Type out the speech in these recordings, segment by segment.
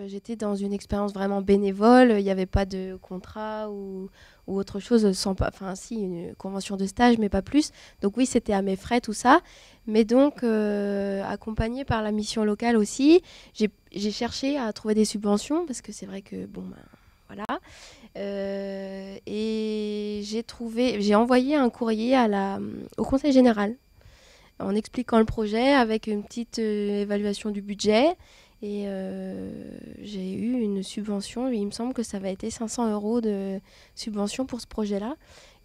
J'étais dans une expérience vraiment bénévole, il n'y avait pas de contrat ou autre chose, enfin si, une convention de stage, mais pas plus. Donc oui, c'était à mes frais, tout ça. Mais donc, accompagnée par la mission locale aussi, j'ai cherché à trouver des subventions, parce que c'est vrai que, bon, ben, voilà. Et j'ai envoyé un courrier au Conseil général en expliquant le projet avec une petite évaluation du budget. Et j'ai eu une subvention, il me semble que ça avait été 500 € de subvention pour ce projet-là.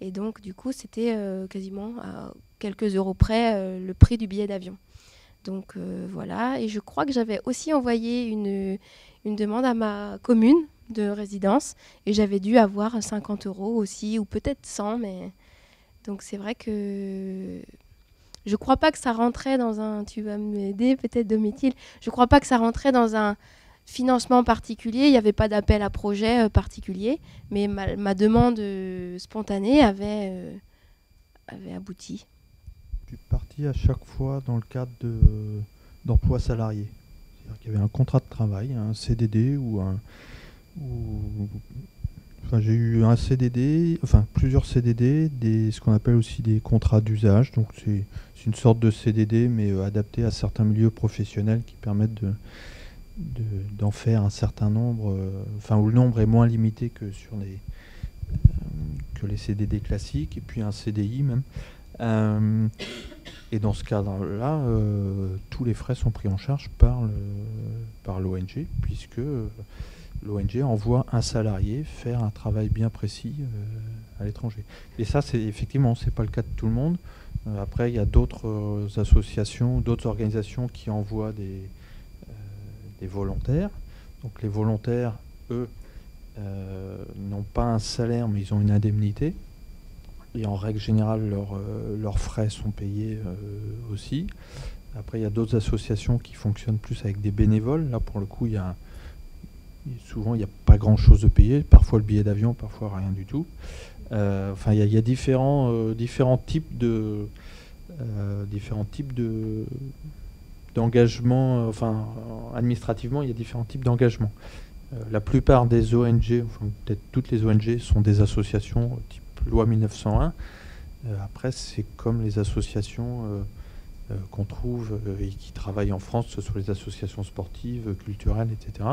Et donc, du coup, c'était quasiment à quelques euros près le prix du billet d'avion. Donc voilà, et je crois que j'avais aussi envoyé une demande à ma commune de résidence et j'avais dû avoir 50 € aussi, ou peut-être 100, mais donc c'est vrai que je crois pas que ça rentrait dans un, tu vas m'aider peut-être Domitil, je crois pas que ça rentrait dans un financement particulier, il n'y avait pas d'appel à projet particulier, mais ma demande spontanée avait abouti. Je suis parti à chaque fois dans le cadre d'emploi salarié. C'est-à-dire qu'il y avait un contrat de travail, un CDD enfin, j'ai eu un CDD, enfin plusieurs CDD, ce qu'on appelle aussi des contrats d'usage. Donc c'est une sorte de CDD mais adapté à certains milieux professionnels qui permettent d'en faire un certain nombre, enfin où le nombre est moins limité que que les CDD classiques, et puis un CDI même. Et dans ce cadre-là, tous les frais sont pris en charge par l'ONG, puisque l'ONG envoie un salarié faire un travail bien précis à l'étranger. Et ça, effectivement, c'est pas le cas de tout le monde. Après, il y a d'autres associations, d'autres organisations qui envoient des volontaires. Donc les volontaires, eux, n'ont pas un salaire, mais ils ont une indemnité. Et en règle générale, leurs frais sont payés aussi. Après, il y a d'autres associations qui fonctionnent plus avec des bénévoles. Là, pour le coup, souvent, il n'y a pas grand-chose de payé. Parfois le billet d'avion, parfois rien du tout. Enfin, il y a différents types d'engagement. Enfin, administrativement, il y a différents types d'engagement. La plupart des ONG, enfin peut-être toutes les ONG, sont des associations type loi 1901. Après, c'est comme les associations qu'on trouve et qui travaillent en France, que ce soit les associations sportives, culturelles, etc.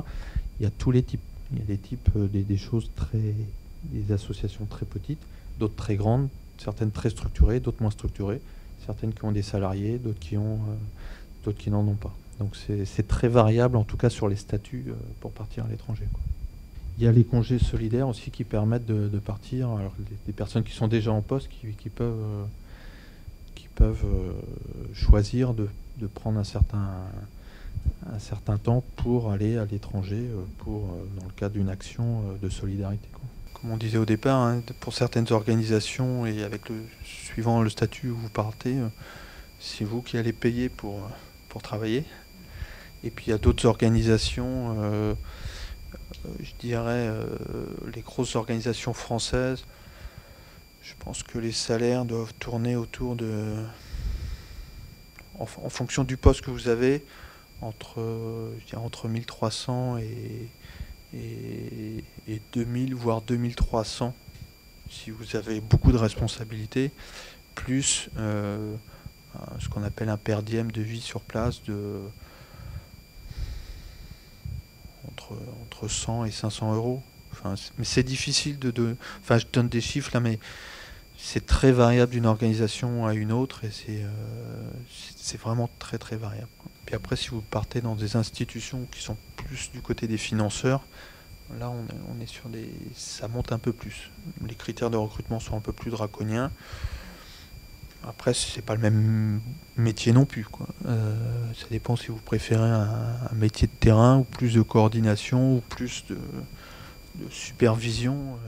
Il y a tous les types. Il y a des types, des associations très petites, d'autres très grandes, certaines très structurées, d'autres moins structurées, certaines qui ont des salariés, d'autres qui n'en ont pas. Donc c'est très variable, en tout cas sur les statuts pour partir à l'étranger, quoi. Il y a les congés solidaires aussi qui permettent de partir. Alors, des personnes qui sont déjà en poste qui peuvent choisir de prendre un certain temps pour aller à l'étranger dans le cadre d'une action de solidarité, quoi. Comme on disait au départ, hein, pour certaines organisations et suivant le statut où vous partez, c'est vous qui allez payer pour travailler. Et puis il y a d'autres organisations, je dirais les grosses organisations françaises. Je pense que les salaires doivent tourner autour en fonction du poste que vous avez, entre 1300 et 2000, voire 2300, si vous avez beaucoup de responsabilités, plus ce qu'on appelle un per diem de vie sur place entre 100 et 500 euros. Enfin, mais c'est difficile enfin, je donne des chiffres là, mais c'est très variable d'une organisation à une autre et c'est vraiment très très variable. Puis après, si vous partez dans des institutions qui sont plus du côté des financeurs, là on est sur ça monte un peu plus. Les critères de recrutement sont un peu plus draconiens. Après, c'est pas le même métier non plus, quoi. Ça dépend si vous préférez un métier de terrain ou plus de coordination ou plus de supervision.